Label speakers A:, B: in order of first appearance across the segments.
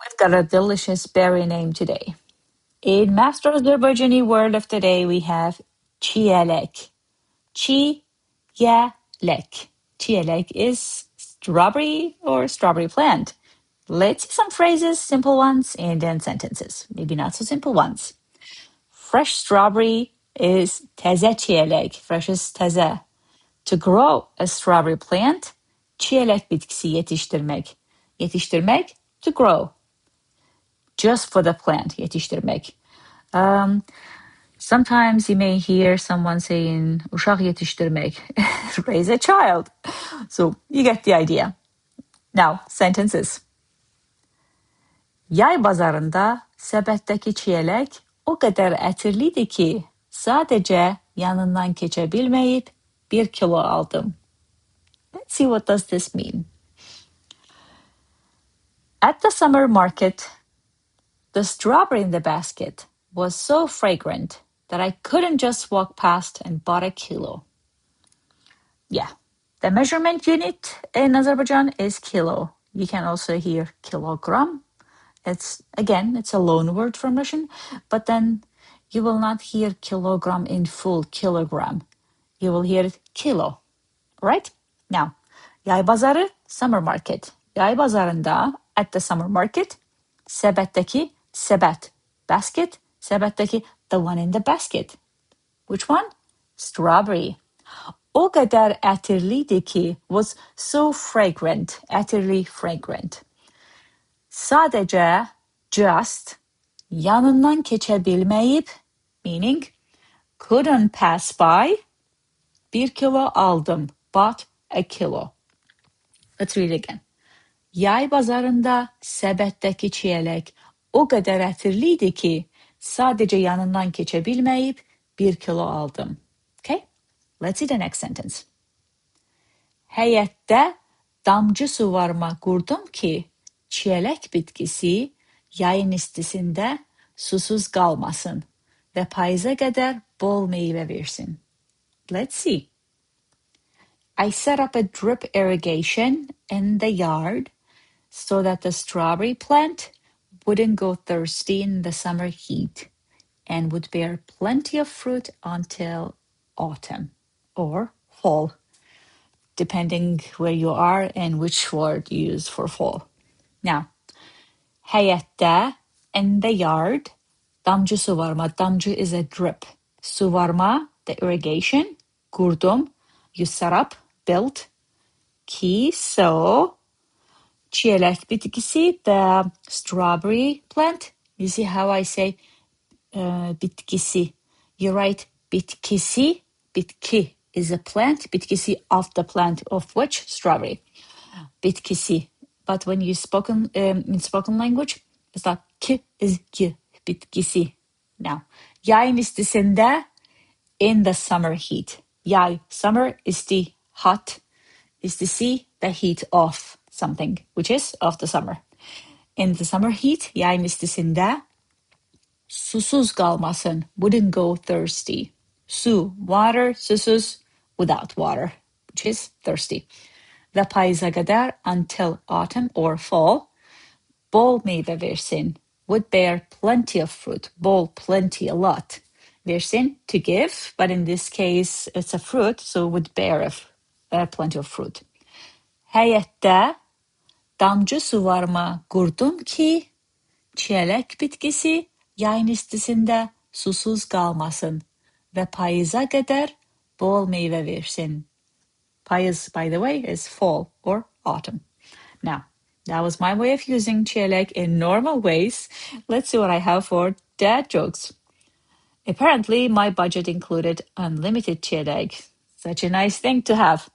A: We've got a delicious berry name today. In Master Azerbaijani word of the day, we have çİYELEK. ÇİYELEK. ÇİYELEK is strawberry or strawberry plant. Let's see some phrases, simple ones, and then sentences. Maybe not so simple ones. Fresh strawberry is təzə ÇİYELEK. Fresh is təzə. To grow a strawberry plant, çiyələk bitkisi yetişdirmək. Yetişdirmək, to grow. Just for the plant, yetişdirmək. Sometimes you may hear someone saying, uşaq yetişdirmək, raise a child. So you get the idea. Now, sentences. Yay bazarında səbətdəki çiyələk o qədər ətirlidir ki, sadəcə yanından keçə bilməyib 1 kilo aldım. Let's see what does this mean. At the summer market, the strawberry in the basket was so fragrant that I couldn't just walk past and bought a kilo. Yeah, the measurement unit in Azerbaijan is kilo. You can also hear kilogram. It's a loan word from Russian, but then you will not hear kilogram in full, kilogram. You will hear kilo, right? Now, yay bazarı, summer market. Yay bazarında, at the summer market, səbətdəki, səbət, basket, səbətdəki, the one in the basket. Which one? Strawberry. O qədər ətirlidir ki, was so fragrant, ətirli, fragrant. Sadəcə, just, yanından keçə bilməyib, meaning, couldn't pass by, 1 kilo aldım, bought a kilo. Let's read it again. Yay bazarında səbətdəki çiyələk o qədər ətirlidir ki, sadəcə yanından keçə bilməyib 1 kilo aldım. Okay? Let's see the next sentence. Həyətdə damcı suvarma qurdum ki, çiyələk bitkisi yayın istisində susuz qalmasın və payıza qədər bol meyvə versin. Let's see. I set up a drip irrigation in the yard so that the strawberry plant wouldn't go thirsty in the summer heat and would bear plenty of fruit until autumn or fall, depending where you are and which word you use for fall. Now, Həyətdə, in the yard, damcı suvarma. Damcı is a drip. Suvarma, the irrigation. Qurdum, you set up, built. Ki, so. Çiyələk bitkisi, the strawberry plant. You see how I say bitkisi. You write bitkisi. Bitki is a plant. Bitkisi of the plant of which? Strawberry. Bitkisi. But when you in spoken language, it's like ki is ki. Bitkisi. Now, yayın istisində, in the summer heat. Yay, summer is the hot, istisi, the heat of something, which is of the summer. In the summer heat, yayın istisində, susuz qalmasın, wouldn't go thirsty. Su, water, susuz, without water, which is thirsty. Və payıza qədər, until autumn or fall, bol meyvə versin, would bear plenty of fruit. Bol, plenty, a lot. Versin, to give, but in this case, it's a fruit, so would bear plenty of fruit. Həyətdə damcı suvarma qurdum ki, çiyələk bitkisi yayın istisində susuz qalmasın və payıza qədər bol meyvə versin. Payız, by the way, is fall or autumn. Now, that was my way of using çiyələk in normal ways. Let's see what I have for dad jokes. Apparently, my budget included unlimited çiyələk. Such a nice thing to have.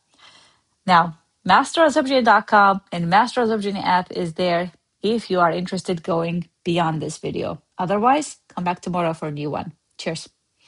A: Now, masterazerbaijani.com and Master Azerbaijani app is there if you are interested going beyond this video. Otherwise, come back tomorrow for a new one. Cheers.